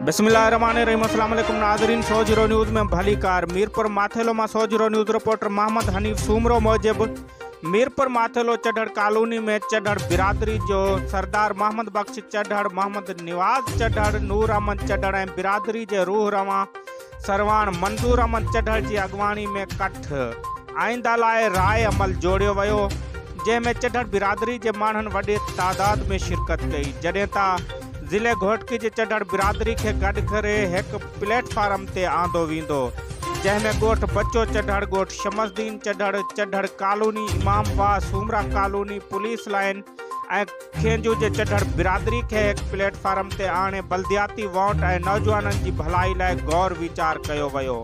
बिस्मिल्लाहिर्रहमानिर्रहीम। अस्सलाम वालेकुम नाज़रीन। 100 न्यूज़ में भली कार। मीरपुर माथेलो में 100 न्यूज़ रिपोर्टर मोहम्मद हनीफ सूमरो मूजिब मीरपुर माथेलो चढ़ड़ कॉलोनी में चढ़ड़ बिरादरी जो सरदार मोहम्मद बख्श चढ़ड़, मोहम्मद निवाज चढ़ड़, नूर अहमद चढ़ड़ ऐं बिरादरी जे रूह रवां सरवाण मंजूर अहमद चढ़ड़ जी अॻवानी में कठ आइंदा लाइ राय अमल जोड़ियो वियो, जंहिंमें चढ़ड़ बिरादरी जे माण्हुनि वॾे तादाद में शिरकत कई। जॾहिं त ज़िले घोटकी जे चढ़ड़ बिरादरी खे गॾु करे हिकु प्लेटफार्म ते आंदो वेंदो, जंहिंमें ॻोठ बच्चो चढ़ड़, ॻोठ शमसदीन चढ़ड़, चढ़ड़ colony, इमामबाग, Soomro colony, police line ऐं खेंजू जे चढ़ड़ बिरादरी खे हिकु प्लेटफार्म ते आणे बल्दियाती वोट ऐं नौजवाननि जी भलाई लाइ गौर वीचार कयो वियो।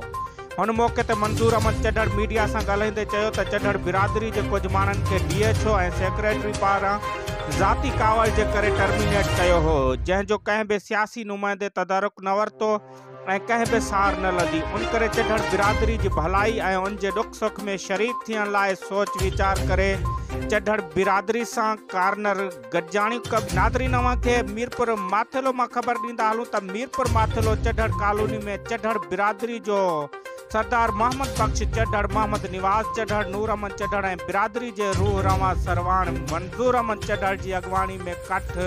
हुन मौक़े ते मंजूर अहमद चढ़ड़ मीडिया सां ॻाल्हाईंदे चयो त चढ़ड़ बिरादरी जे कुझु माण्हुनि खे DHO ऐं सेक्रेटरी पारां ज़ाती कावड़ जे करे टर्मिनेट कयो हो, जंहिंजो कंहिं बि सियासी नुमाइंदे तदारुक न वरितो ऐं कंहिं बि सार न लधी। उन करे चढ़ड़ बिरादरी जी भलाई ऐं उन जे ॾुख सुख में शरीक थियण लाइ सोच वीचार करे चढ़ड़ बिरादरी सां कार्नर गॾजाणी कब। नाज़रीन, खे मीरपुर माथेलो मां ख़बर ॾींदा हलूं त मीरपुर माथेलो चढ़ड़ कॉलोनी में चढ़ड़ बिरादरी जो सरदार मोहम्मद बख्श चढ़ड़, मोहम्मद निवाज चढ़ड़, नूर अहमद चढ़ड़ ऐं बिरादरी जे रूह रवां सरवाण मंजूर अहमद चढ़ड़ जी अॻवानी में कठ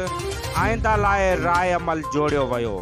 आइंदा लाइ राय अमल जोड़ियो वियो।